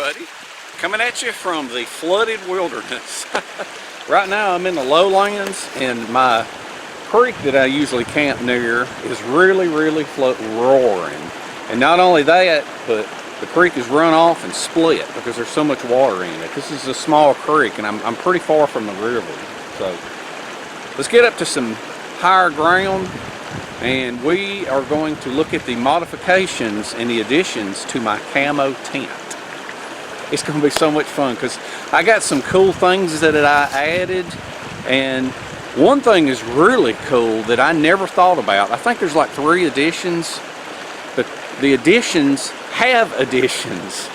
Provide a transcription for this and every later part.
everybody. Coming at you from the flooded wilderness. Right now I'm in the lowlands, and my creek that I usually camp near is really roaring. And not only that, but the creek is run off and split because there's so much water in it. This is a small creek, and I'm pretty far from the river. So let's get up to some higher ground, and we are going to look at the modifications and the additions to my camo tent. It's going to be so much fun because I got some cool things that I added, and one thing is really cool that I never thought about. I think there's like 3 additions, but the additions have additions.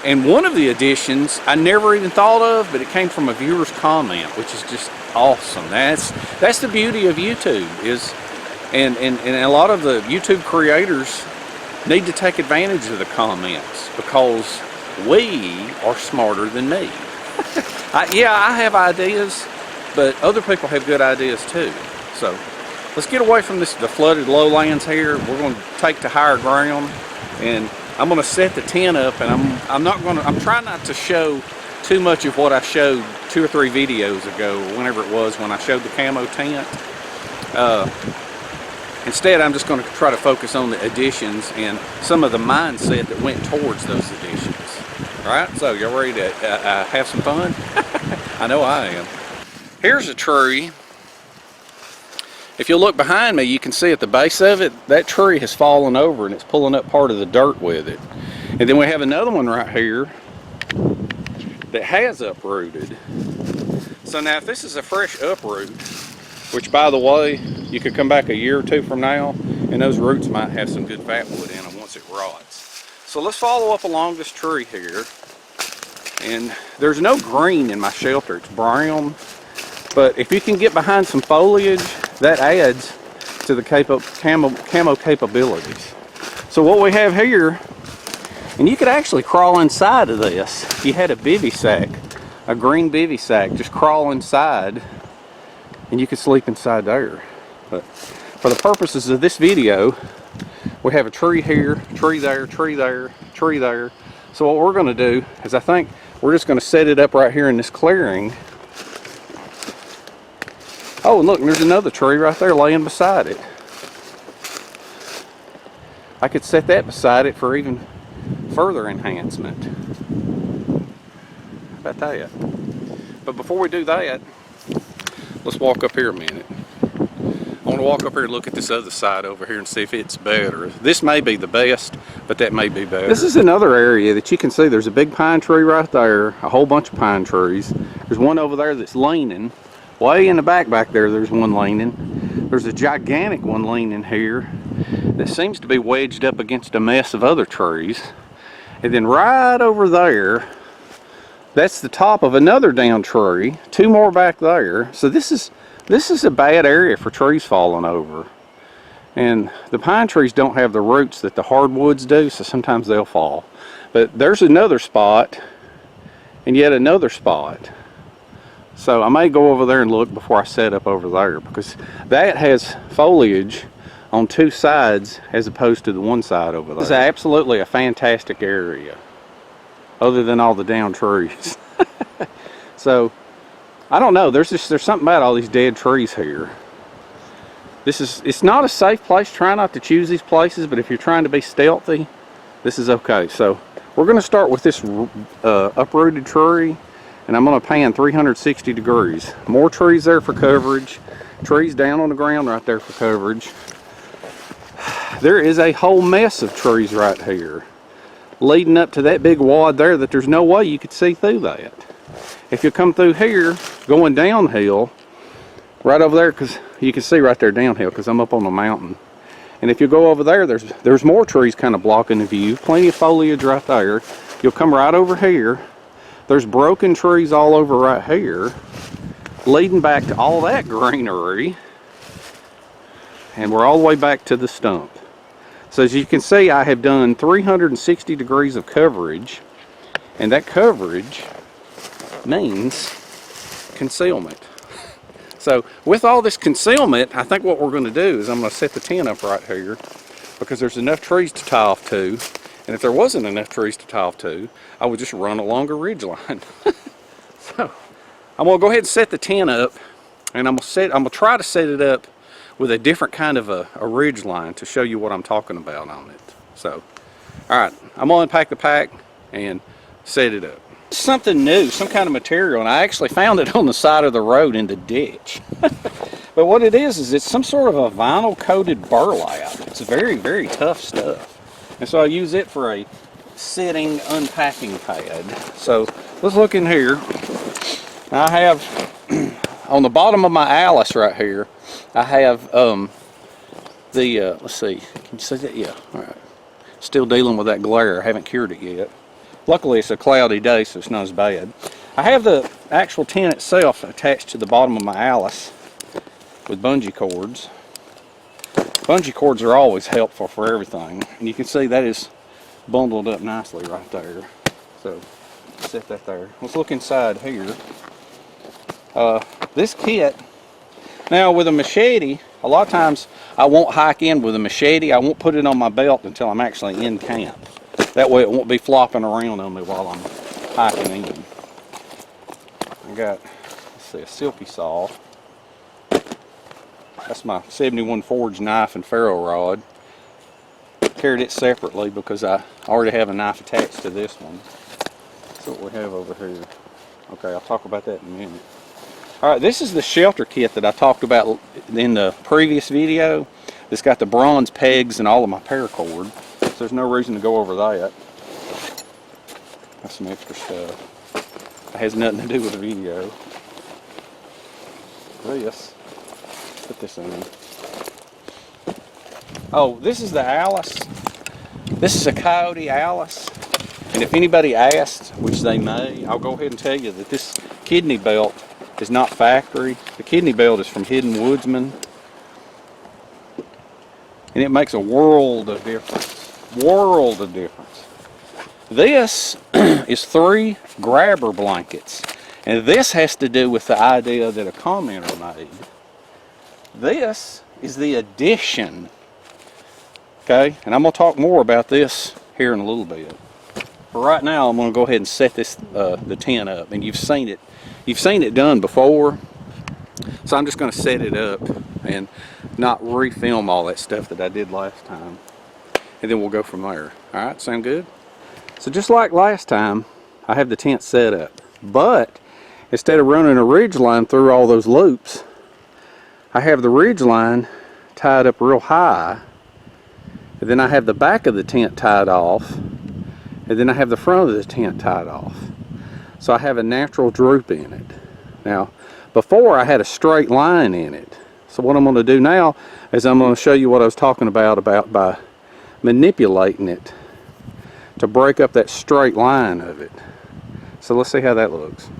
And one of the additions I never even thought of, but it came from a viewer's comment, which is just awesome. That's the beauty of YouTube, and a lot of the YouTube creators need to take advantage of the comments, because we are smarter than me. Yeah, I have ideas, but other people have good ideas too. So let's get away from the flooded lowlands here. We're going to take to higher ground, and I'm going to set the tent up, and I'm trying not to show too much of what I showed 2 or 3 videos ago, or whenever it was when I showed the camo tent. Instead, I'm just going to try to focus on the additions and some of the mindset that went towards those additions. Alright, so y'all ready to have some fun? I know I am. Here's a tree. If you look behind me, you can see at the base of it, that tree has fallen over and it's pulling up part of the dirt with it. And then we have another one right here that has uprooted. So now if this is a fresh uproot, which by the way, you could come back a year or 2 from now and those roots might have some good fat wood in them once it rots. So let's follow up along this tree here. And there's no green in my shelter, it's brown. But if you can get behind some foliage, that adds to the camo capabilities. So what we have here, and you could actually crawl inside of this. If you had a bivy sack, a green bivy sack, just crawl inside and you could sleep inside there. But for the purposes of this video, we have a tree here, tree there, tree there, tree there. So what we're going to do is, I think we're just going to set it up right here in this clearing. Oh, and look, there's another tree right there laying beside it. I could set that beside it for even further enhancement. How about that? But before we do that, let's walk up here a minute. I want to walk up here and look at this other side over here and see if it's better. This may be the best, but that may be better. This is another area that you can see. There's a big pine tree right there, a whole bunch of pine trees. There's one over there that's leaning. Way in the back there's one leaning. There's a gigantic one leaning here that seems to be wedged up against a mess of other trees. And then right over there, that's the top of another down tree. 2 more back there. So this is a bad area for trees falling over. And the pine trees don't have the roots that the hardwoods do, so sometimes they'll fall. But there's another spot, and yet another spot. So I may go over there and look before I set up over there, because that has foliage on 2 sides as opposed to the one side over there. This is absolutely a fantastic area, other than all the down trees. So I don't know, there's something about all these dead trees here. It's not a safe place. Try not to choose these places, but if you're trying to be stealthy, this is okay. So we're going to start with this uprooted tree, and I'm going to pan 360 degrees. More trees there for coverage. Trees down on the ground right there for coverage. There is a whole mess of trees right here, leading up to that big wad there that there's no way you could see through that. If you come through here, going downhill, right over there, because you can see right there downhill, because I'm up on the mountain. And if you go over there, there's more trees kind of blocking the view. Plenty of foliage right there. You'll come right over here. There's broken trees all over right here, leading back to all that greenery. And we're all the way back to the stump. So as you can see, I have done 360 degrees of coverage, and that coverage means concealment. So with all this concealment, I think what we're going to do is I'm going to set the tent up right here, because there's enough trees to tie off to, And if there wasn't enough trees to tie off to, I would just run along a ridge line. So I'm gonna go ahead and set the tent up, and I'm gonna try to set it up with a different kind of a ridge line to show you what I'm talking about on it. So, all right, I'm gonna unpack the pack and set it up. Something new, some kind of material, and I actually found it on the side of the road in the ditch. But what it is it's some sort of a vinyl coated burlap. It's very, very tough stuff. And so I use it for a sitting unpacking pad. So let's look in here. I have on the bottom of my Alice right here, I have let's see, can you see that? Yeah, all right. Still dealing with that glare, I haven't cured it yet. Luckily it's a cloudy day, so it's not as bad. I have the actual tent itself attached to the bottom of my Alice with bungee cords. Bungee cords are always helpful for everything, and you can see that is bundled up nicely right there. So set that there. Let's look inside here. This kit, now with a machete, a lot of times I won't hike in with a machete. I won't put it on my belt until I'm actually in camp. That way it won't be flopping around on me while I'm hiking in. I got, let's see, a silky saw. That's my 71 Forge knife and ferro rod. Carried it separately because I already have a knife attached to this one. That's what we have over here. Okay, I'll talk about that in a minute. Alright, this is the shelter kit that I talked about in the previous video. It's got the bronze pegs and all of my paracord. So there's no reason to go over that. That's some extra stuff. It has nothing to do with the video. This. Put this in. Oh, this is the Alice. This is a Coyote Alice. And if anybody asks, which they may, I'll go ahead and tell you that this kidney belt is not factory. The kidney belt is from Hidden Woodsman. And it makes a world of difference. World of difference. This is 3 grabber blankets. And this has to do with the idea that a commenter made. This is the addition. Okay, and I'm going to talk more about this here in a little bit. But right now I'm going to go ahead and set this the tent up, and you've seen it done before. So I'm just going to set it up and not re-film all that stuff that I did last time, and then we'll go from there. All right, sound good? So just like last time, I have the tent set up, but instead of running a ridge line through all those loops, I have the ridge line tied up real high, and then I have the back of the tent tied off, and then I have the front of the tent tied off. So I have a natural droop in it. Now, before I had a straight line in it. So what I'm going to do now is I'm going to show you what I was talking about by manipulating it to break up that straight line of it. So let's see how that looks.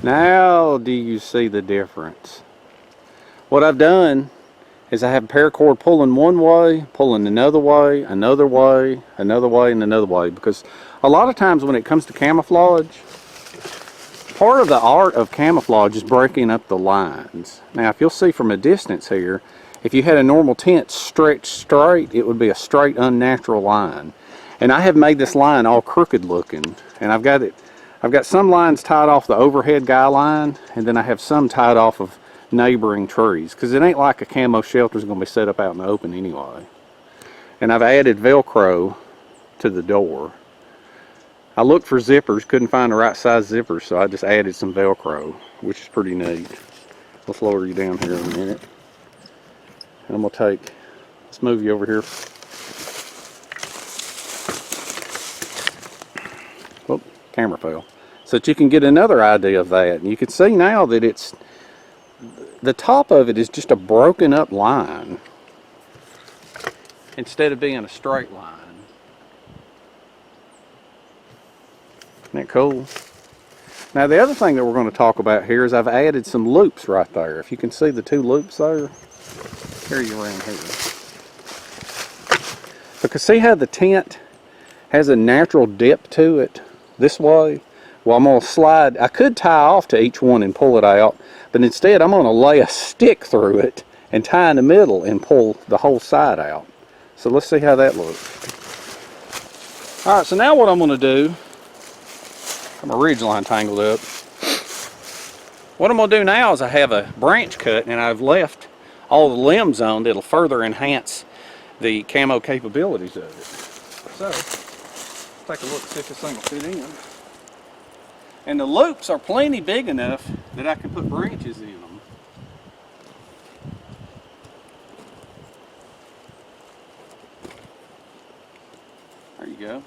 Now do you see the difference? What I've done is I have paracord pulling one way, pulling another way, another way, another way, and another way, because a lot of times when it comes to camouflage, part of the art of camouflage is breaking up the lines. Now if you'll see from a distance here, if you had a normal tent stretched straight, it would be a straight unnatural line. And I have made this line all crooked looking, and I've got some lines tied off the overhead guy line, and then I have some tied off of neighboring trees, because it ain't like a camo shelter is going to be set up out in the open anyway. And I've added Velcro to the door. I looked for zippers, couldn't find the right size zippers, so I just added some Velcro, which is pretty neat. Let's lower you down here in a minute. And I'm going to let's move you over here. Oh, camera fell. So that you can get another idea of that. And you can see now that the top of it is just a broken up line instead of being a straight line. Isn't that cool? Now the other thing that we're going to talk about here is I've added some loops right there. If you can see the 2 loops there, carry you around here. Because see how the tent has a natural dip to it this way? Well, I'm going to slide. I could tie off to each one and pull it out, but instead I'm going to lay a stick through it and tie in the middle and pull the whole side out. So let's see how that looks. All right, so now what I'm going to do, got my ridge line tangled up. What I'm going to do now is I have a branch cut and I've left all the limbs on that'll further enhance the camo capabilities of it. So, take a look, see if this thing will fit in. And the loops are plenty big enough that I can put branches in them. There you go.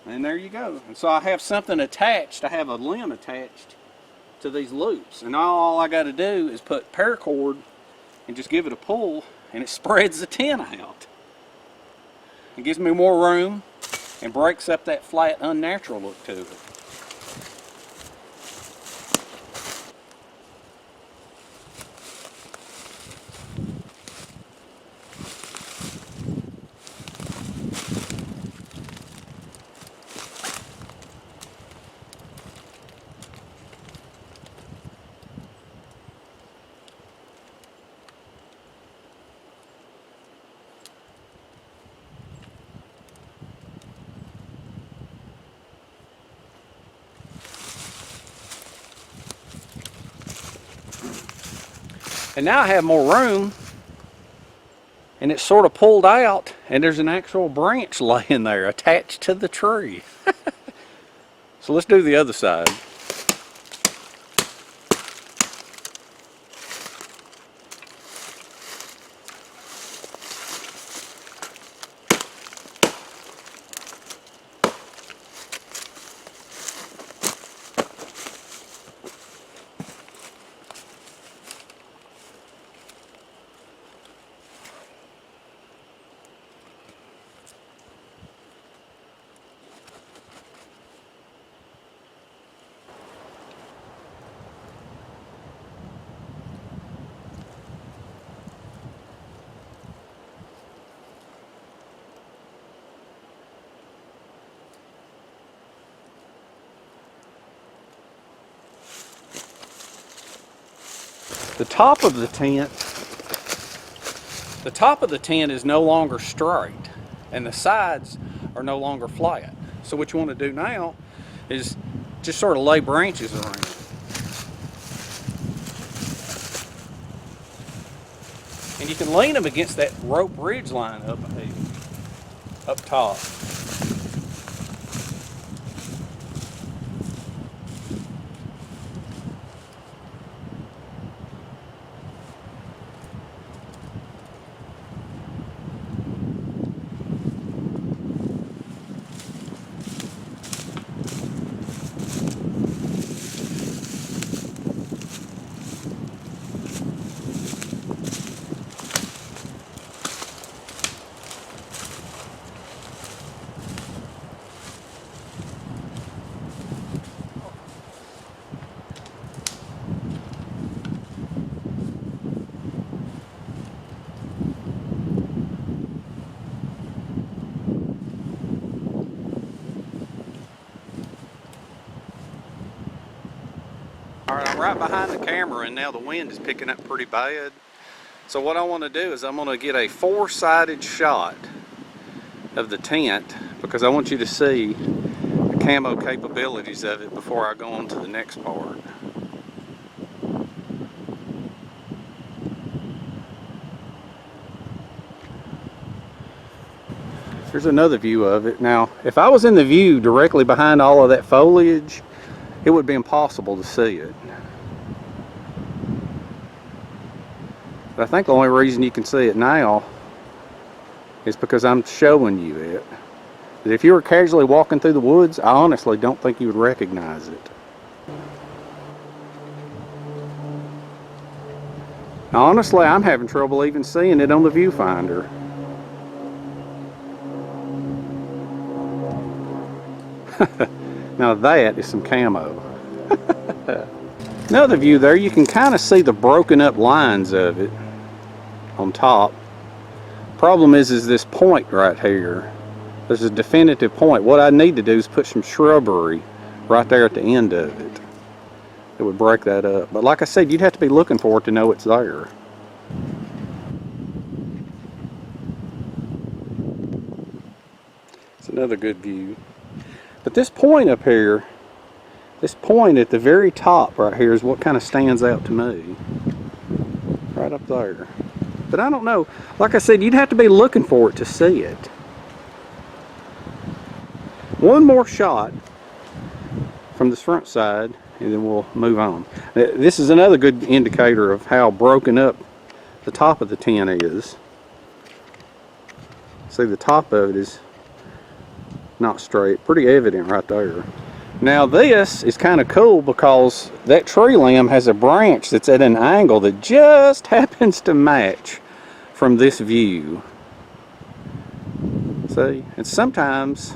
And there you go. And so I have something attached, I have a limb attached to these loops. And all I got to do is put paracord and just give it a pull and it spreads the tent out. It gives me more room and breaks up that flat, unnatural look to it. And now I have more room and it's sort of pulled out and there's an actual branch laying there attached to the tree. So let's do the other side. The top of the tent is no longer straight and the sides are no longer flat. So what you want to do now is just sort of lay branches around it. And you can lean them against that rope ridge line up top. Alright, I'm right behind the camera and now the wind is picking up pretty bad. So what I want to do is I'm going to get a four-sided shot of the tent because I want you to see the camo capabilities of it before I go on to the next part. Here's another view of it. Now, if I was in the view directly behind all of that foliage, it would be impossible to see it. But I think the only reason you can see it now is because I'm showing you it. But if you were casually walking through the woods, I honestly don't think you would recognize it. Now, honestly, I'm having trouble even seeing it on the viewfinder. Now that is some camo. Another view there, you can kind of see the broken up lines of it on top. Problem is this point right here. There's a definitive point. What I need to do is put some shrubbery right there at the end of it. It would break that up. But like I said, you'd have to be looking for it to know it's there. another good view. But this point up here, this point at the very top right here is what kind of stands out to me. Right up there. But I don't know. Like I said, you'd have to be looking for it to see it. One more shot from this front side and then we'll move on. This is another good indicator of how broken up the top of the tent is. See, the top of it is not straight. Pretty evident right there. Now this is kind of cool because that tree limb has a branch that's at an angle that just happens to match from this view. See, and sometimes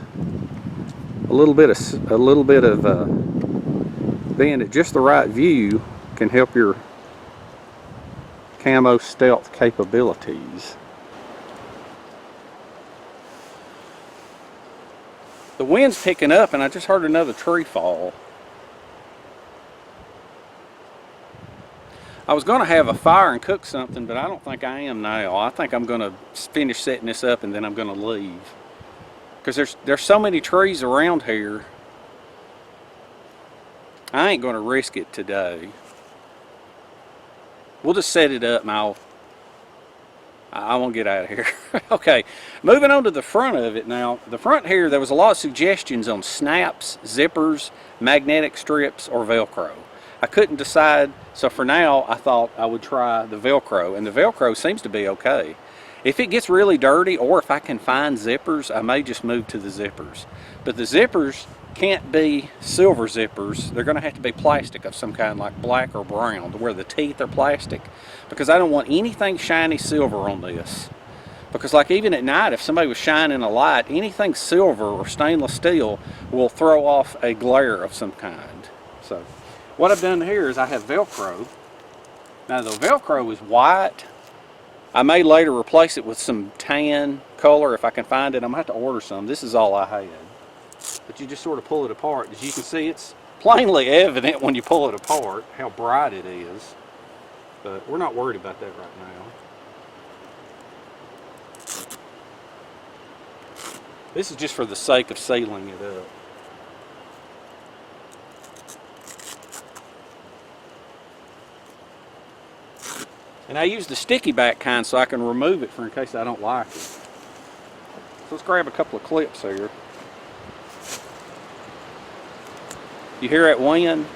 a little bit of being at just the right view can help your camo stealth capabilities. The wind's picking up and I just heard another tree fall. I was going to have a fire and cook something, but I don't think I am now. I think I'm going to finish setting this up and then I'm going to leave. Because there's so many trees around here. I ain't going to risk it today. We'll just set it up and I won't get out of here. Okay, moving on to the front of it now. The front here, there was a lot of suggestions on snaps, zippers, magnetic strips, or Velcro. I couldn't decide, so for now I thought I would try the Velcro, and the Velcro seems to be okay. If it gets really dirty, or if I can find zippers, I may just move to the zippers. But the zippers can't be silver zippers. They're going to have to be plastic of some kind, like black or brown, to where the teeth are plastic, because I don't want anything shiny silver on this. Because like even at night, if somebody was shining a light, anything silver or stainless steel will throw off a glare of some kind. So what I've done here is I have Velcro. Now the Velcro is white. I may later replace it with some tan color if I can find it. I'm going to have to order some. This is all I had. But you just sort of pull it apart. As you can see, it's plainly evident when you pull it apart how bright it is. But we're not worried about that right now. This is just for the sake of sealing it up. And I use the sticky back kind so I can remove it for in case I don't like it. So let's grab a couple of clips here. You hear that wind?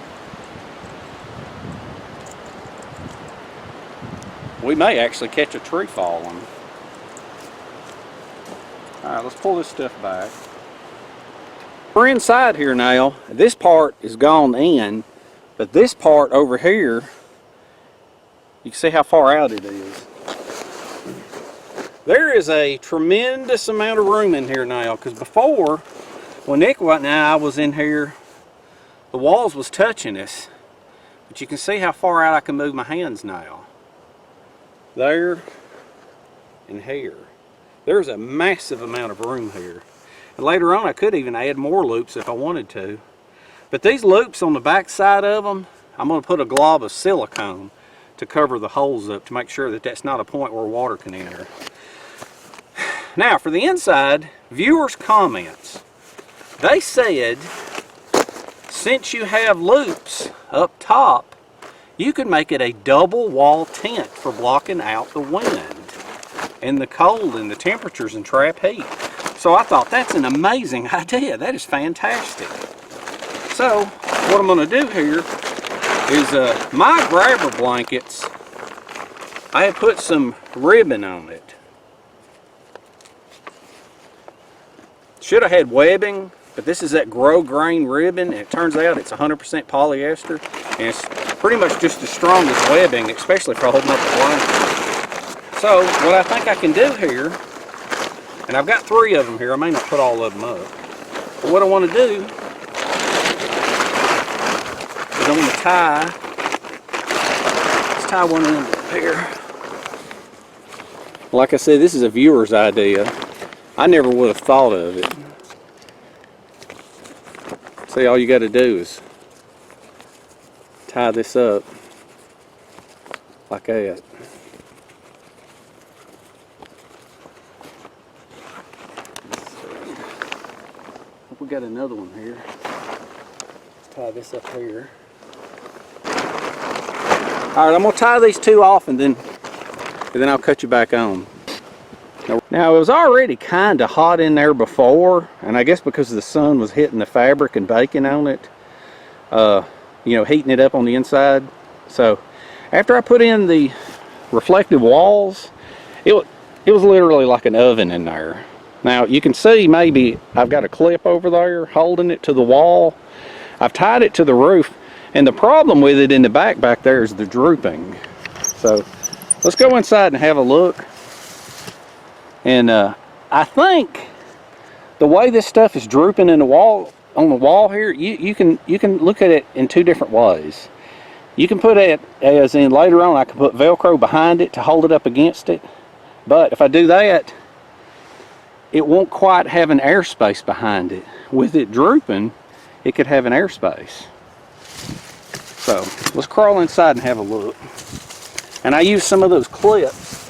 We may actually catch a tree falling. Alright, let's pull this stuff back. We're inside here now. This part is gone in, but this part over here, you can see how far out it is. There is a tremendous amount of room in here now, because before, when Nick and I was in here, the walls was touching us, but you can see how far out I can move my hands now. There and here. There's a massive amount of room here. And later on I could even add more loops if I wanted to. But these loops on the back side of them, I'm going to put a glob of silicone to cover the holes up to make sure that that's not a point where water can enter. Now for the inside, viewers' comments. They said, since you have loops up top, you could make it a double wall tent for blocking out the wind and the cold and the temperatures and trap heat. So I thought that's an amazing idea. That is fantastic. So what I'm going to do here is my grabber blankets, I have put some ribbon on it. Should have had webbing, but this is that grow grain ribbon, and it turns out it's 100% polyester, and it's pretty much just as strong as webbing, especially for holding up the blanket. So what I think I can do here, and I've got 3 of them here, I may not put all of them up, but what I want to do is I'm going to let's tie one end up here. Like I said, this is a viewer's idea. I never would have thought of it. See, all you got to do is tie this up like that. we got another one here. Let's tie this up here. All right, I'm gonna tie these two off and then I'll cut you back on. Now it was already kind of hot in there before, and I guess because the sun was hitting the fabric and baking on it, you know, heating it up on the inside. So after I put in the reflective walls, it was literally like an oven in there. Now you can see maybe I've got a clip over there holding it to the wall. I've tied it to the roof, and the problem with it in the back there is the drooping. So let's go inside and have a look. And I think the way this stuff is drooping in the wall, on the wall here, you can look at it in two different ways. You can put it as in later on I can put Velcro behind it to hold it up against it, but if I do that, it won't quite have an airspace behind it. With it drooping, it could have an airspace. So let's crawl inside and have a look. And I use some of those clips.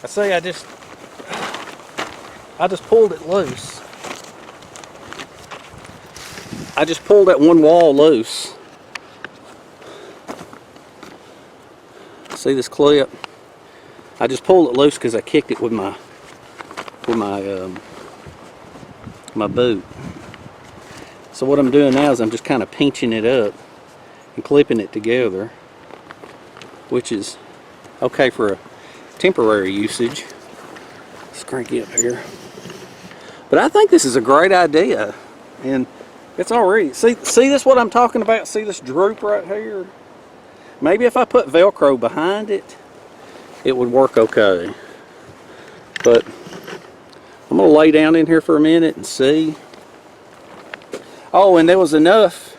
I say I just pulled it loose. I just pulled that one wall loose. See this clip? I just pulled it loose because I kicked it with my boot. So what I'm doing now is I'm just kind of pinching it up and clipping it together, which is okay for a temporary usage. Let's crank it up here. But I think this is a great idea, and it's already, see this what I'm talking about? See this droop right here? Maybe if I put Velcro behind it, it would work okay. But I'm gonna lay down in here for a minute and see. Oh, and there was enough.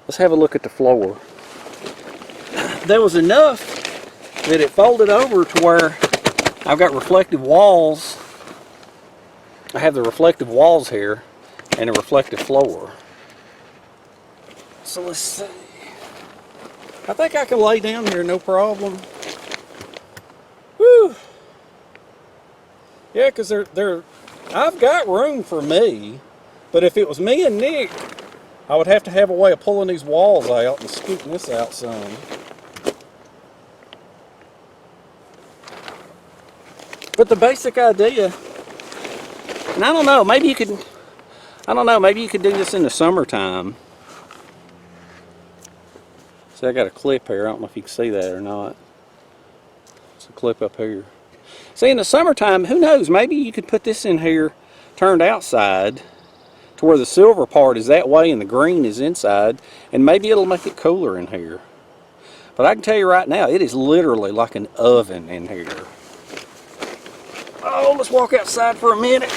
Let's have a look at the floor. There was enough that it folded over to where I've got reflective walls. I have the reflective walls here and a reflective floor. So let's see. I think I can lay down here no problem. Whew. Yeah, because I've got room for me, but if it was me and Nick, I would have to have a way of pulling these walls out and scooting this out some. But the basic idea, and I don't know, maybe you could do this in the summertime. See, I got a clip here. I don't know if you can see that or not. It's a clip up here. See, in the summertime, who knows, maybe you could put this in here turned outside to where the silver part is that way and the green is inside, and maybe it'll make it cooler in here. But I can tell you right now, it is literally like an oven in here. Oh, let's walk outside for a minute.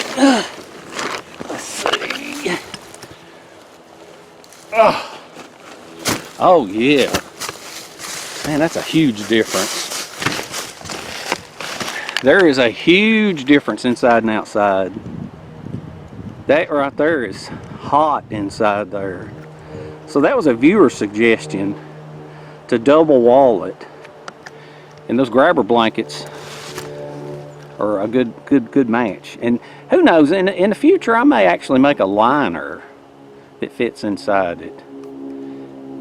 Let's see. Oh yeah. Man, that's a huge difference. There is a huge difference inside and outside. That right there is hot inside there. So that was a viewer suggestion to double wall it. And those grabber blankets are a good match. And who knows, in the future I may actually make a liner that fits inside it.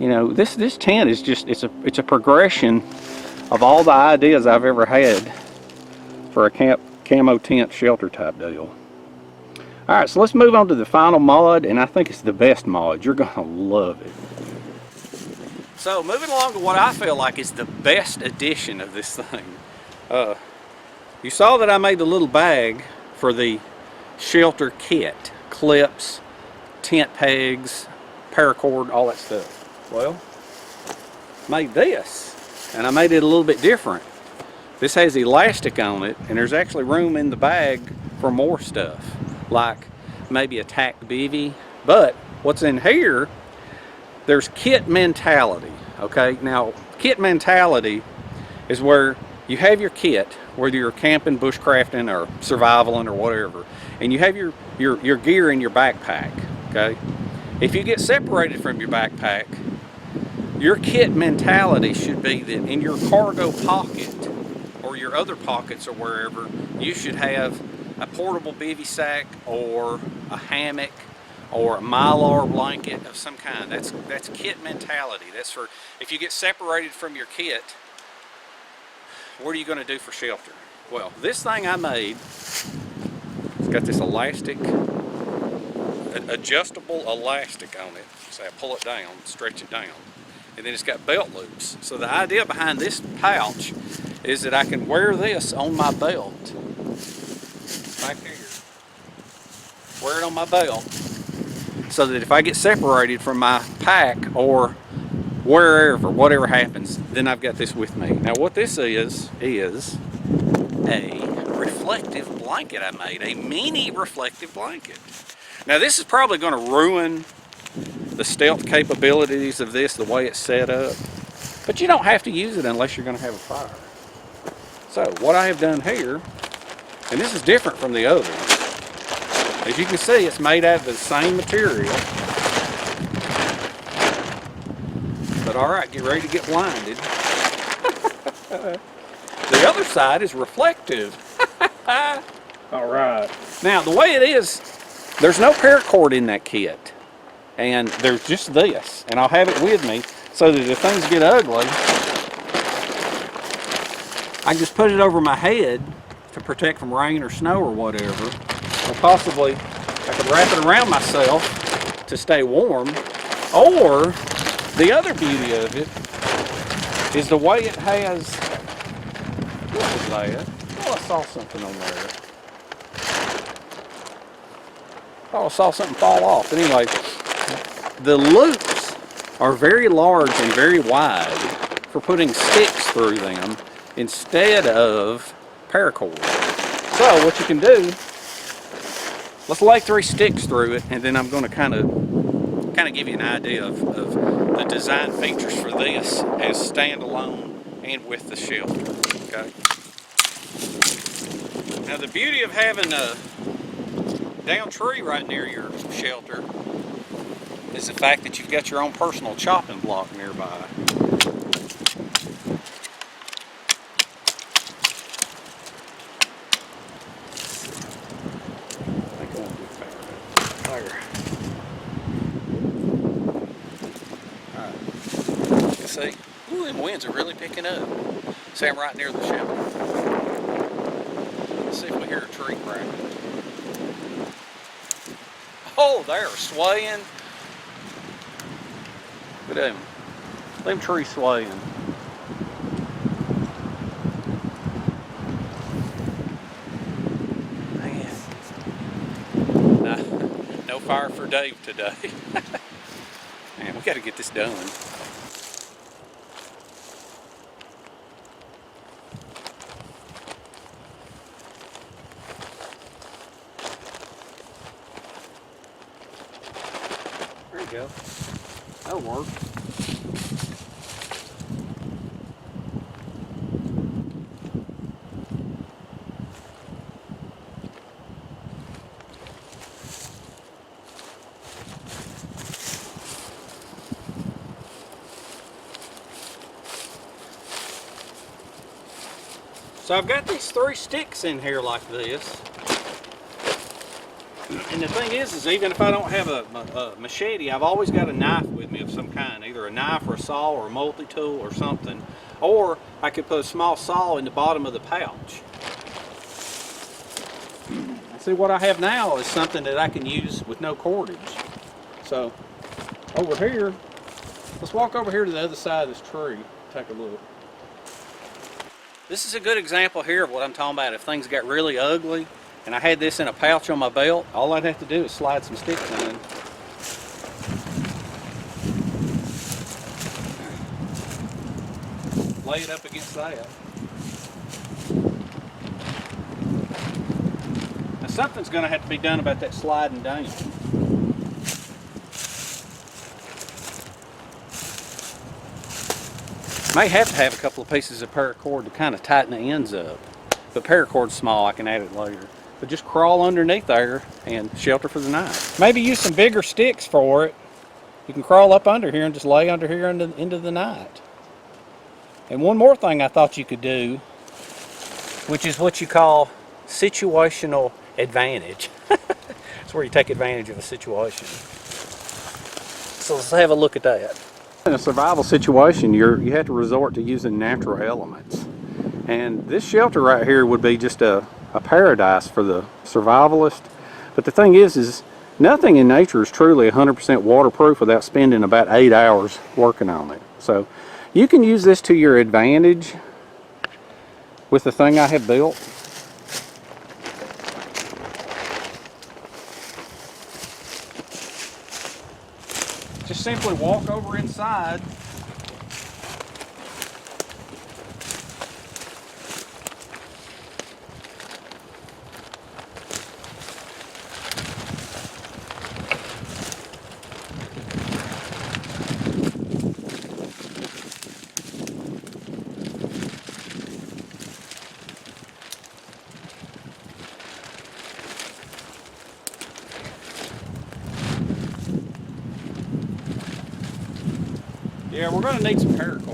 You know, this tent is just, it's a progression of all the ideas I've ever had for a camo tent shelter type deal. Alright, so let's move on to the final mod, and I think it's the best mod. You're gonna love it. So moving along to what I feel like is the best edition of this thing. You saw that I made the little bag for the shelter kit. Clips, tent pegs, paracord, all that stuff. Well, made this, and I made it a little bit different. This has elastic on it, and there's actually room in the bag for more stuff, like maybe a tacked bivvy. But what's in here, there's kit mentality. Okay, now kit mentality is where you have your kit, whether you're camping, bushcrafting, or survivaling, or whatever, and you have your gear in your backpack. Okay, if you get separated from your backpack, your kit mentality should be that in your cargo pocket or your other pockets or wherever, you should have a portable bivy sack or a hammock or a mylar blanket of some kind. That's kit mentality. That's for if you get separated from your kit, what are you going to do for shelter? Well, this thing I made, it's got this elastic, adjustable elastic on it. So I pull it down, stretch it down, and then it's got belt loops. So the idea behind this pouch is that I can wear this on my belt, back here, wear it on my belt, so that if I get separated from my pack or wherever, whatever happens, then I've got this with me. Now what this is a reflective blanket I made, a mini reflective blanket. Now this is probably going to ruin the stealth capabilities of this, the way it's set up, but you don't have to use it unless you're going to have a fire. So what I have done here, and this is different from the others, as you can see, it's made out of the same material. But alright, get ready to get blinded. The other side is reflective. Alright. Now the way it is, there's no paracord in that kit. And there's just this. And I'll have it with me so that if things get ugly, I can just put it over my head to protect from rain or snow or whatever. Or possibly I could wrap it around myself to stay warm. Or the other beauty of it is the way it has, what was that? Oh, I saw something on there. Oh, I saw something fall off. But anyway, the loops are very large and very wide for putting sticks through them instead of paracord. So what you can do, let's lay 3 sticks through it, and then I'm going to kind of give you an idea of the design features for this as standalone and with the shelter. Okay. Now the beauty of having a down tree right near your shelter is the fact that you've got your own personal chopping block nearby. See? Ooh, them winds are really picking up. See, I'm right near the shelter. Let's see if we hear a tree crackling. Oh, they are swaying. Look at them. Them trees swaying. Man. No fire for Dave today. Man, we got to get this done. There you go. That'll work. So I've got these 3 sticks in here like this. And the thing is even if I don't have a machete, I've always got a knife with me of some kind, either a knife or a saw or a multi-tool or something. Or I could put a small saw in the bottom of the pouch. See, what I have now is something that I can use with no cordage. So over here, let's walk over here to the other side of this tree, take a look. This is a good example here of what I'm talking about. If things got really ugly and I had this in a pouch on my belt, all I'd have to do is slide some sticks in. Lay it up against that. Now something's going to have to be done about that sliding down. May have to have a couple of pieces of paracord to kind of tighten the ends up. But paracord's small, I can add it later. But just crawl underneath there and shelter for the night. Maybe use some bigger sticks for it. You can crawl up under here and just lay under here into the night. And one more thing I thought you could do which is what you call situational advantage. It's where you take advantage of a situation. So let's have a look at that. In a survival situation, you have to resort to using natural elements. And this shelter right here would be just a paradise for the survivalist. But the thing is nothing in nature is truly 100% waterproof without spending about 8 hours working on it. So you can use this to your advantage with the thing I have built. Just simply walk over inside. Yeah, we're going to need some paracord.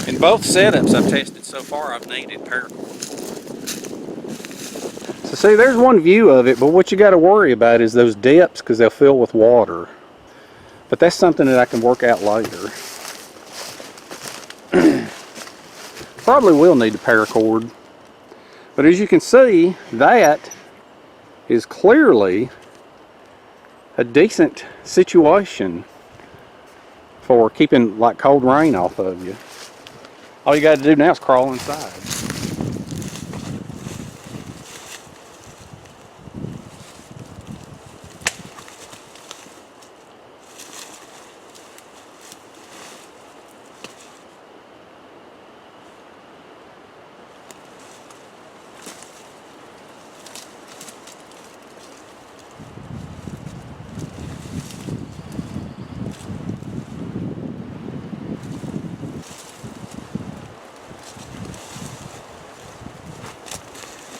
In both setups I've tested so far, I've needed paracord. So see, there's one view of it, but what you got to worry about is those depths, because they'll fill with water. But that's something that I can work out later. Probably will need a paracord. But as you can see, that is clearly a decent situation for keeping like cold rain off of you. All you got to do now is crawl inside.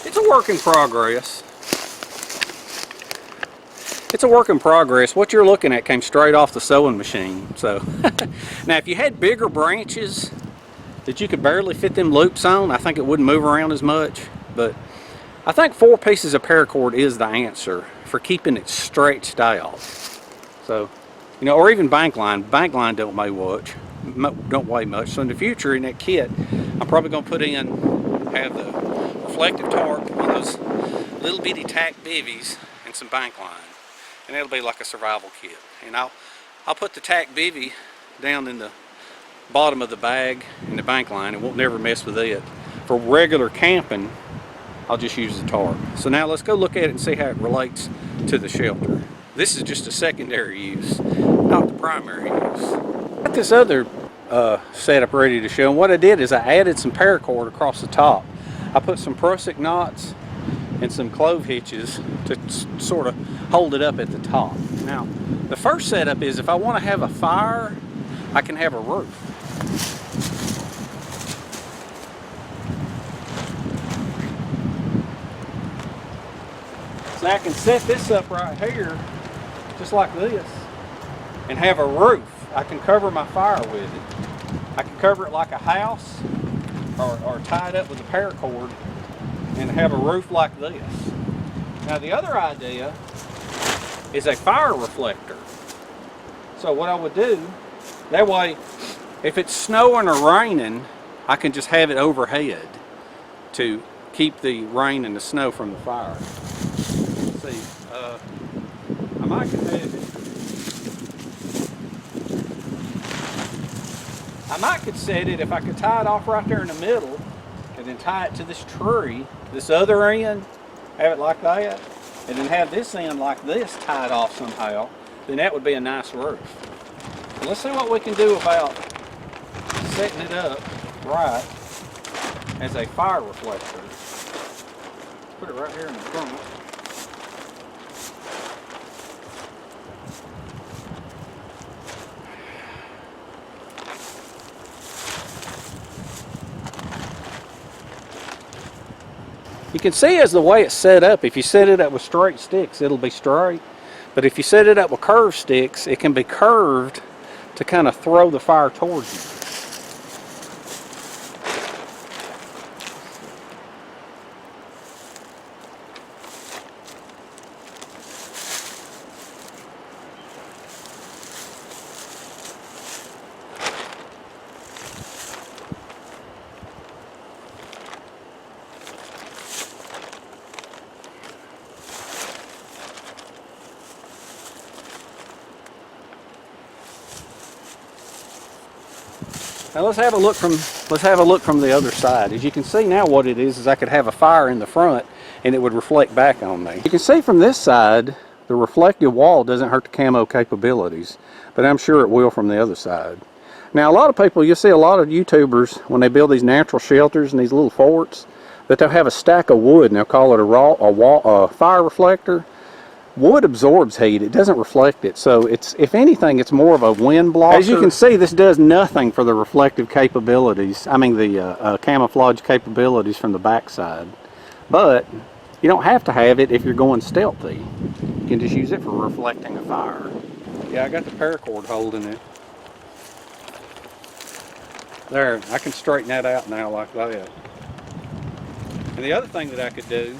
It's a work in progress. It's a work in progress. What you're looking at came straight off the sewing machine. So now if you had bigger branches that you could barely fit them loops on, I think it wouldn't move around as much. But I think 4 pieces of paracord is the answer for keeping it stretched out. So, you know, or even bank line. Bank line don't weigh much. So in the future in that kit, I'm probably going to put in, have the reflective tarp on those little bitty tack bivvies and some bank line, and it'll be like a survival kit. And I'll put the tack bivvy down in the bottom of the bag in the bank line. It won't never mess with it. For regular camping, I'll just use the tarp. So now let's go look at it and see how it relates to the shelter. This is just a secondary use, not the primary use. Got this other setup ready to show, and what I did is I added some paracord across the top. I put some Prusik knots and some clove hitches to sort of hold it up at the top. Now, the first setup is if I want to have a fire, I can have a roof. So I can set this up right here, just like this, and have a roof. I can cover my fire with it. I can cover it like a house, or tie it up with a paracord and have a roof like this. Now the other idea is a fire reflector. So what I would do, that way if it's snowing or raining, I can just have it overhead to keep the rain and the snow from the fire. Let's see, I might could have it. I might could set it, if I could tie it off right there in the middle and then tie it to this tree, this other end, have it like that, and then have this end like this tied off somehow, then that would be a nice roof. So let's see what we can do about setting it up right as a fire reflector. Put it right here in the front. You can see as the way it's set up, if you set it up with straight sticks, it'll be straight. But if you set it up with curved sticks, it can be curved to kind of throw the fire towards you. Now let's have a look from the other side. As you can see now, what it is I could have a fire in the front and it would reflect back on me. You can see from this side the reflective wall doesn't hurt the camo capabilities, but I'm sure it will from the other side. Now a lot of people, you'll see a lot of YouTubers when they build these natural shelters and these little forts, that they'll have a stack of wood and they'll call it a fire reflector. Wood absorbs heat, it doesn't reflect it, so it's, if anything, it's more of a wind blocker. As you can see, this does nothing for the reflective capabilities, I mean the camouflage capabilities from the backside. But you don't have to have it if you're going stealthy. You can just use it for reflecting a fire. Yeah, I got the paracord holding it. There, I can straighten that out now like that. And the other thing that I could do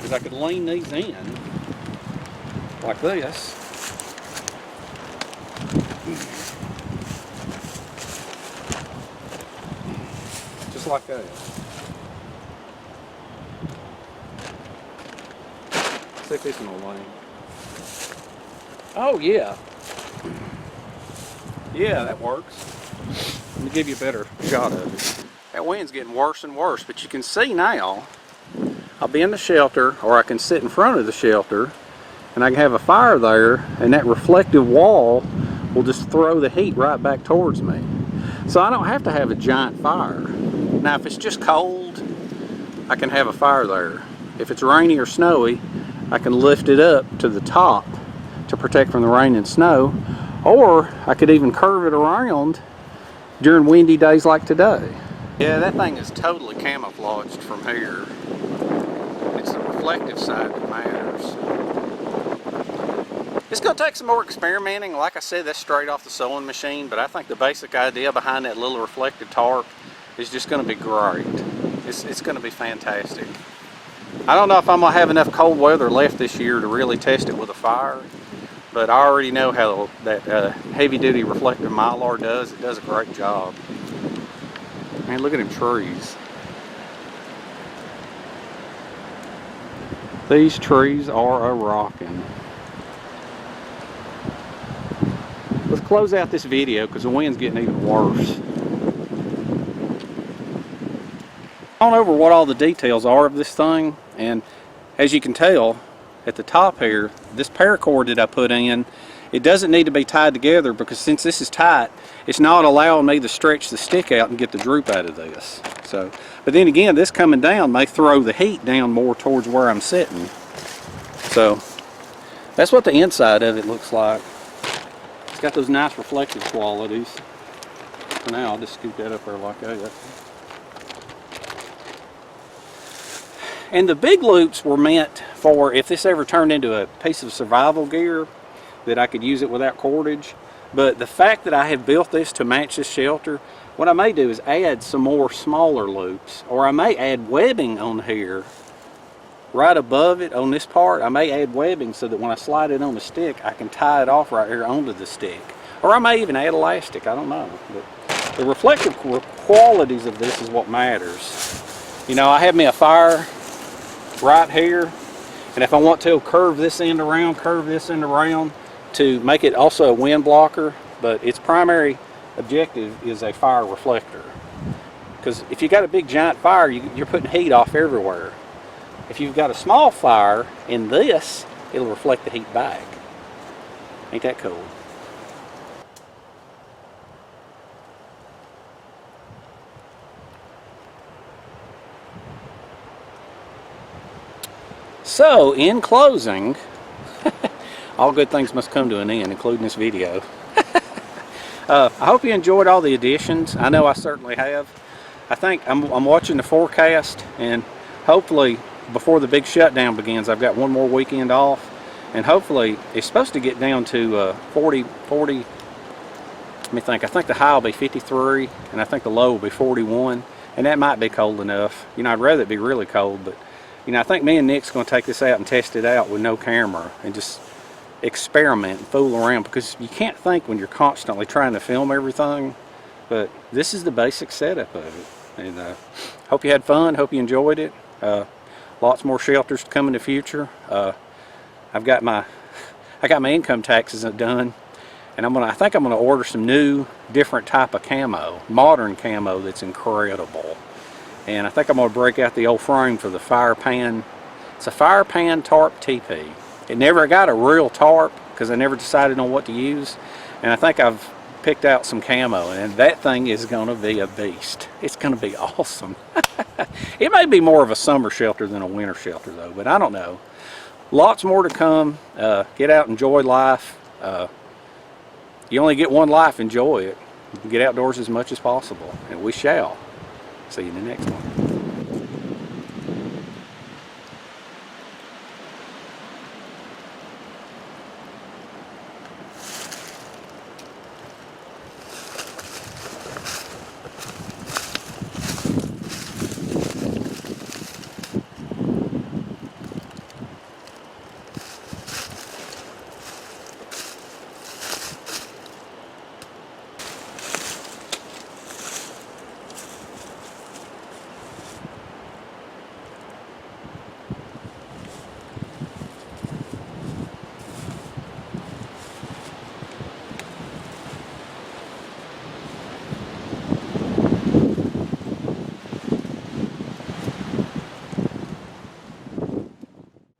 is I could lean these in like this. Just like that. See if this one will lean. Oh yeah. Yeah, that works. Let me give you a better shot of it. That wind's getting worse and worse, but you can see now I'll be in the shelter, or I can sit in front of the shelter and I can have a fire there, and that reflective wall will just throw the heat right back towards me. So I don't have to have a giant fire. Now if it's just cold, I can have a fire there. If it's rainy or snowy, I can lift it up to the top to protect from the rain and snow, or I could even curve it around during windy days like today. Yeah, that thing is totally camouflaged from here. It's the reflective side that matters. It's going to take some more experimenting. Like I said, that's straight off the sewing machine, but I think the basic idea behind that little reflective tarp is just going to be great. It's going to be fantastic. I don't know if I'm going to have enough cold weather left this year to really test it with a fire, but I already know how that heavy-duty reflective mylar does. It does a great job. Man, look at them trees. These trees are a-rockin'. Let's close out this video because the wind's getting even worse. I've gone over what all the details are of this thing, and as you can tell at the top here, this paracord that I put in, it doesn't need to be tied together because since this is tight, it's not allowing me to stretch the stick out and get the droop out of this. So, but then again, this coming down may throw the heat down more towards where I'm sitting. So that's what the inside of it looks like. It's got those nice reflective qualities. For now, I'll just scoop that up there like that. And the big loops were meant for if this ever turned into a piece of survival gear, that I could use it without cordage. But the fact that I have built this to match this shelter, what I may do is add some more smaller loops, or I may add webbing on here right above it on this part. I may add webbing so that when I slide it on the stick, I can tie it off right here onto the stick. Or I may even add elastic, I don't know. But the reflective qualities of this is what matters. You know, I have me a fire right here, and if I want to curve this end around, to make it also a wind blocker, but its primary objective is a fire reflector. Because if you got a big giant fire, you're putting heat off everywhere. If you've got a small fire in this, it'll reflect the heat back. Ain't that cool? So, in closing, all good things must come to an end, including this video. I hope you enjoyed all the additions. I know I certainly have. I think I'm watching the forecast, and hopefully before the big shutdown begins, I've got one more weekend off, and hopefully it's supposed to get down to 40 Let me think. I think the high will be 53, and I think the low will be 41, and that might be cold enough. You know, I'd rather it be really cold, but you know, I think me and Nick's going to take this out and test it out with no camera and just experiment and fool around, because you can't think when you're constantly trying to film everything. But this is the basic setup of it, and hope you had fun. Hope you enjoyed it. Lots more shelters to come in the future. I got my income taxes done, and I think I'm gonna order some new, different type of camo, modern camo that's incredible. And I think I'm gonna break out the old frame for the fire pan. It's a fire pan tarp teepee. It never got a real tarp because I never decided on what to use, and I think I've picked out some camo, and that thing is gonna be a beast. It's gonna be awesome. It may be more of a summer shelter than a winter shelter though, but I don't know. Lots more to come. Get out, enjoy life. You only get one life, enjoy it. Get outdoors as much as possible, and we shall. See you in the next one.